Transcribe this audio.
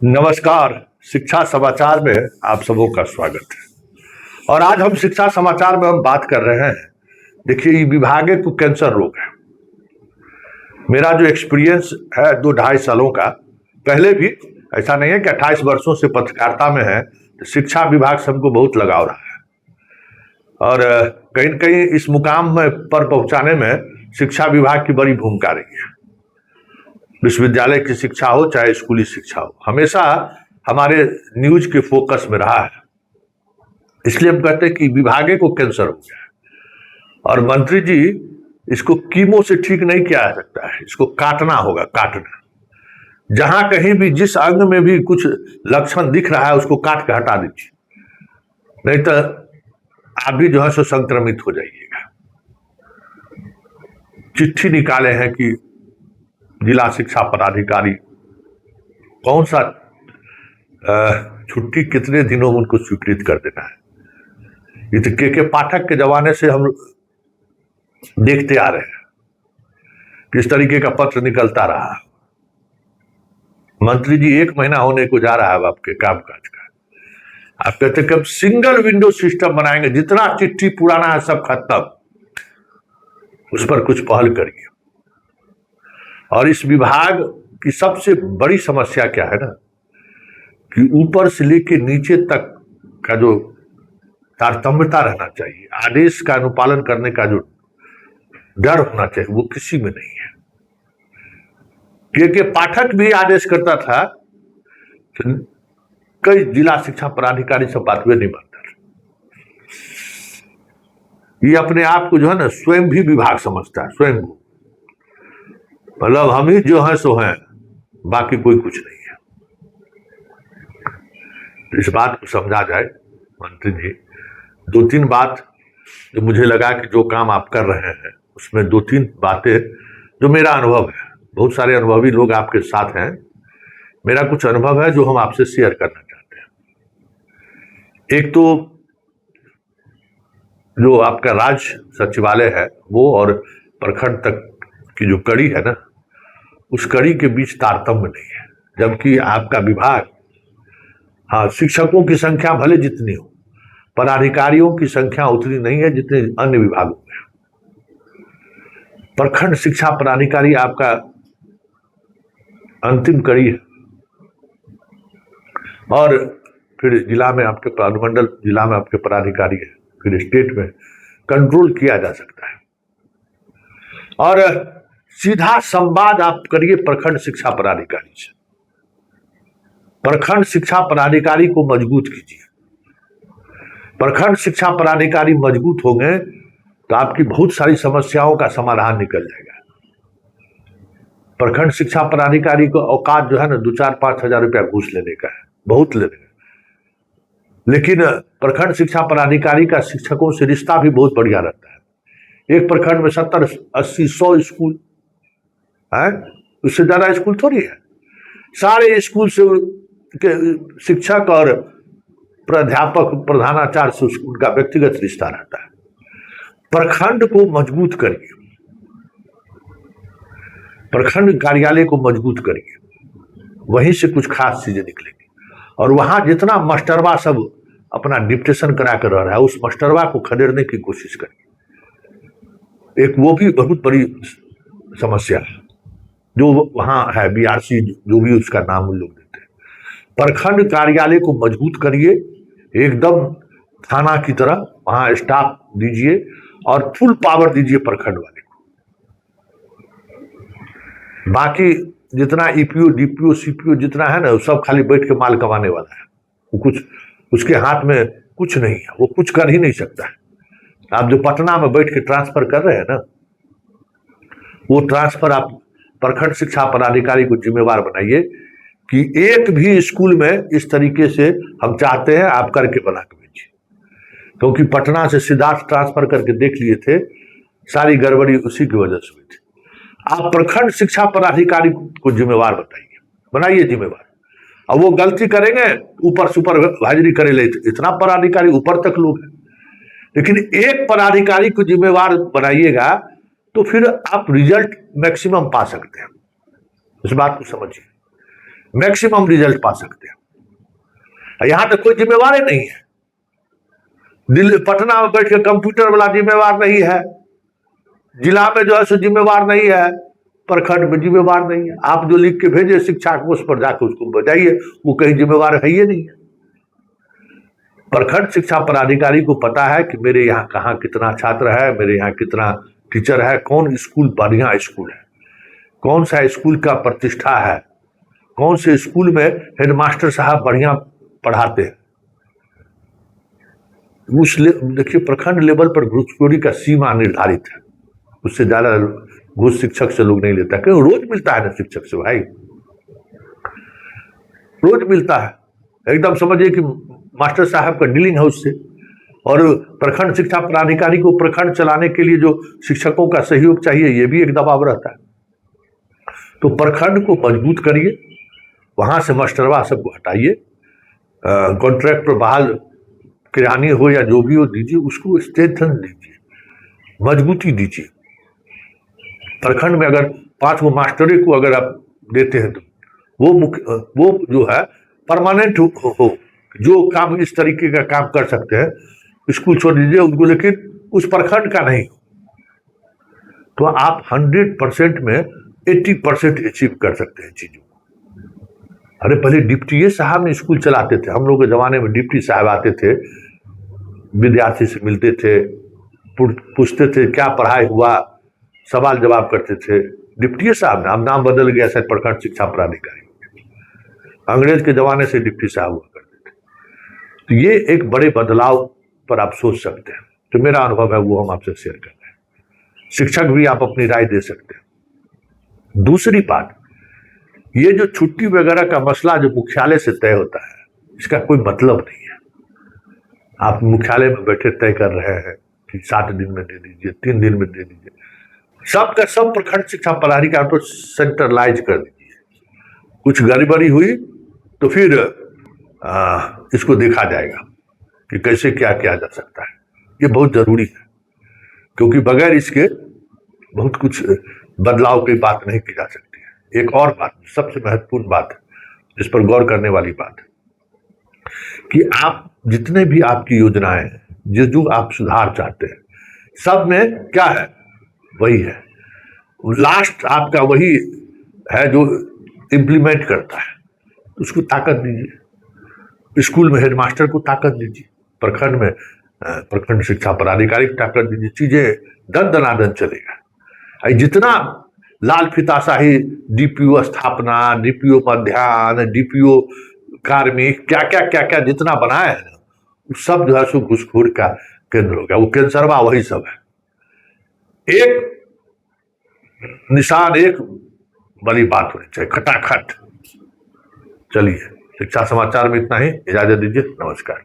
नमस्कार। शिक्षा समाचार में आप सबों का स्वागत है। और आज हम शिक्षा समाचार में हम बात कर रहे हैं। देखिए, ये विभागे को कैंसर रोग है। मेरा जो एक्सपीरियंस है 2-2.5 सालों का, पहले भी ऐसा नहीं है कि 28 वर्षों से पत्रकारिता में है, तो शिक्षा विभाग से हमको बहुत लगाव रहा है। और कहीं न कहीं इस मुकाम में पर पहुंचाने में शिक्षा विभाग की बड़ी भूमिका रही है। विश्वविद्यालय की शिक्षा हो चाहे स्कूली शिक्षा हो, हमेशा हमारे न्यूज के फोकस में रहा है। इसलिए हम कहते हैं कि विभागे को कैंसर हो गया है और मंत्री जी इसको कीमो से ठीक नहीं किया जा सकता है, इसको काटना होगा, काटना। जहां कहीं भी जिस अंग में भी कुछ लक्षण दिख रहा है उसको काट के हटा दीजिए, नहीं तो आप भी जो है सो संक्रमित हो जाइएगा। चिट्ठी निकाले हैं कि जिला शिक्षा पदाधिकारी कौन सा छुट्टी कितने दिनों में उनको स्वीकृत कर देना है। ये तो के पाठक के जमाने से हम देखते आ रहे हैं, किस तरीके का पत्र निकलता रहा। मंत्री जी 1 महीना होने को जा रहा है आपके कामकाज का, आप कहते कि हम सिंगल विंडो सिस्टम बनाएंगे, जितना चिट्ठी पुराना है सब खत्म, उस पर कुछ पहल करिए। और इस विभाग की सबसे बड़ी समस्या क्या है ना, कि ऊपर से लेके नीचे तक का जो तारतम्यता रहना चाहिए, आदेश का अनुपालन करने का जो डर होना चाहिए, वो किसी में नहीं है। क्योंकि पाठक भी आदेश करता था, कई जिला शिक्षा पदाधिकारी सब बात में नहीं मानता था। ये अपने आप को जो है ना स्वयं भी विभाग समझता है, स्वयं को, मतलब हम ही जो है सो हैं, बाकी कोई कुछ नहीं है। इस बात को समझा जाए। मंत्री जी 2-3 बात जो मुझे लगा कि जो काम आप कर रहे हैं उसमें 2-3 बातें जो मेरा अनुभव है, बहुत सारे अनुभवी लोग आपके साथ हैं, मेरा कुछ अनुभव है जो हम आपसे शेयर करना चाहते हैं। एक तो जो आपका राज्य सचिवालय है वो और प्रखंड तक की जो कड़ी है ना, उस कड़ी के बीच तारतम्य नहीं है। जबकि आपका विभाग, हाँ, शिक्षकों की संख्या भले जितनी हो, पदाधिकारियों की संख्या उतनी नहीं है जितने अन्य विभागों में। प्रखंड शिक्षा पदाधिकारी आपका अंतिम कड़ी है, और फिर जिला में आपके अनुमंडल जिला में आपके पदाधिकारी है, फिर स्टेट में कंट्रोल किया जा सकता है। और सीधा संवाद आप करिए प्रखंड शिक्षा पदाधिकारी से। प्रखंड शिक्षा पदाधिकारी को मजबूत कीजिए। प्रखंड शिक्षा पदाधिकारी मजबूत होंगे तो आपकी बहुत सारी समस्याओं का समाधान निकल जाएगा। प्रखंड शिक्षा पदाधिकारी को औकात जो है ना 2-4-5 हजार रुपया घूस लेने का है, बहुत लेने का। लेकिन प्रखंड शिक्षा पदाधिकारी का शिक्षकों से रिश्ता भी बहुत बढ़िया रहता है। एक प्रखंड में 70-80-100 स्कूल है, उससे ज्यादा स्कूल थोड़ी है। सारे स्कूल से के शिक्षक और प्राध्यापक प्रधानाचार्य से स्कूल का व्यक्तिगत रिश्ता रहता है। प्रखंड को मजबूत करिए, प्रखंड कार्यालय को मजबूत करिए, वहीं से कुछ खास चीजें निकलेंगी। और वहां जितना मास्टरवा सब अपना डिप्टेशन करा कर रह रहा है, उस मास्टरवा को खदेड़ने की कोशिश करिए। एक वो भी बहुत बड़ी समस्या है जो वहां है, बीआरसी जो भी उसका नाम उन लोग देते हैं। प्रखंड कार्यालय को मजबूत करिए, एकदम थाना की तरह वहां स्टाफ दीजिए और फुल पावर दीजिए प्रखंड वाले को। बाकी जितना ईपीओ डीपीओ सीपीओ जितना है ना, सब खाली बैठ के माल कमाने वाला है। वो कुछ उसके हाथ में कुछ नहीं है, वो कुछ कर ही नहीं सकता है। आप जो पटना में बैठ के ट्रांसफर कर रहे हैं ना, वो ट्रांसफर आप प्रखंड शिक्षा पदाधिकारी को जिम्मेवार बनाइए कि एक भी स्कूल में इस तरीके से हम चाहते हैं आप करके बना के भेजिए। क्योंकि पटना से सिद्धार्थ ट्रांसफर करके देख लिए थे, सारी गड़बड़ी उसी की वजह से हुई थी। आप प्रखंड शिक्षा पदाधिकारी को जिम्मेवार बनाइए जिम्मेवार। और वो गलती करेंगे, ऊपर सुपरवाइजरी करे ले, इतना पदाधिकारी ऊपर तक लोग हैं, लेकिन एक पदाधिकारी को जिम्मेवार बनाइएगा तो फिर आप रिजल्ट मैक्सिमम पा सकते हैं। इस बात को समझिए। मैक्सिमम रिजल्ट पा सकते हैं। यहां तक कोई जिम्मेवार नहीं है। दिल्ली पटना में बैठ के कंप्यूटर वाला जिम्मेवार नहीं है, जिला में जो है सो जिम्मेवार नहीं है, प्रखंड में जिम्मेवार नहीं है। आप जो लिख के भेजे शिक्षा को, उस पर जाकर उसको बजाइए, वो कहीं जिम्मेवार है ही नहीं है। प्रखंड शिक्षा पदाधिकारी को पता है कि मेरे यहाँ कहाँ कितना छात्र है, मेरे यहाँ कितना टीचर है, कौन स्कूल बढ़िया स्कूल है, कौन सा स्कूल का प्रतिष्ठा है, कौन से स्कूल में हेडमास्टर साहब बढ़िया पढ़ाते हैं। उस देखिए प्रखंड लेवल पर घूसखोरी का सीमा निर्धारित है, उससे ज्यादा घूस शिक्षक से लोग नहीं लेता, क्योंकि रोज मिलता है ना शिक्षक से भाई, रोज मिलता है। एकदम समझिए कि मास्टर साहब का डीलिंग है उससे। और प्रखंड शिक्षा पदाधिकारी को प्रखंड चलाने के लिए जो शिक्षकों का सहयोग चाहिए, ये भी एक दबाव रहता है। तो प्रखंड को मजबूत करिए, वहां से मास्टरवा सबको हटाइए, कॉन्ट्रैक्ट पर बहाल किरानी हो या जो भी हो दीजिए, उसको स्ट्रेंथन दीजिए, मजबूती दीजिए। प्रखंड में अगर 5 मास्टरे को अगर आप देते हैं तो वो जो है परमानेंट हो, जो काम इस तरीके का काम कर सकते हैं, स्कूल छोड़ दीजिए उनको, लेकिन उस प्रखंड का नहीं हो, तो आप 100% में 80% अचीव कर सकते हैं चीजों को। अरे पहले डिप्टी साहब ने स्कूल चलाते थे, हम लोग के जमाने में डिप्टी साहब आते थे, विद्यार्थी से मिलते थे, पूछते थे क्या पढ़ाई हुआ, सवाल जवाब करते थे। डिप्टी साहब नाम नाम बदल गया शायद, प्रखंड शिक्षा पदाधिकारी, अंग्रेज के जमाने से डिप्टी साहब हुआ करते थे। तो ये एक बड़े बदलाव पर आप सोच सकते हैं। तो मेरा अनुभव है वो हम आपसे शेयर कर रहे हैं, शिक्षक भी आप अपनी राय दे सकते हैं। दूसरी बात, ये जो छुट्टी वगैरह का मसला जो मुख्यालय से तय होता है, इसका कोई मतलब नहीं है। आप मुख्यालय में बैठे तय कर रहे हैं कि 7 दिन में दे दीजिए, 3 दिन में दे दीजिए, सब का सब प्रखंड शिक्षा पदाधिकारी को सेंट्रलाइज कर दीजिए। कुछ गड़बड़ी हुई तो फिर इसको देखा जाएगा कि कैसे क्या किया जा सकता है। ये बहुत जरूरी है, क्योंकि बगैर इसके बहुत कुछ बदलाव की बात नहीं की जा सकती है। एक और बात, सबसे महत्वपूर्ण बात है, जिस पर गौर करने वाली बात है, कि आप जितने भी आपकी योजनाएं, जो आप सुधार चाहते हैं, सब में क्या है, वही है, लास्ट आपका वही है जो इंप्लीमेंट करता है। उसको ताकत दीजिए, स्कूल में हेडमास्टर को ताकत दीजिए, प्रखंड में प्रखंड शिक्षा पदाधिकारी को ताकत दीजिए, चीजें दन दनादन चलेगा। जितना लाल फीताशाही, डीपीओ स्थापना, डीपीओ मध्याह्न, डीपीओ कार्मिक, क्या क्या क्या क्या जितना बनाया है ना, सब जो है सो घूसखोर का केंद्र हो गया। वो कैंसरवा वही सब है, एक निशान, एक बड़ी बात होनी चाहिए, खटाखट। चलिए, शिक्षा समाचार में इतना ही, इजाजत दीजिए, नमस्कार।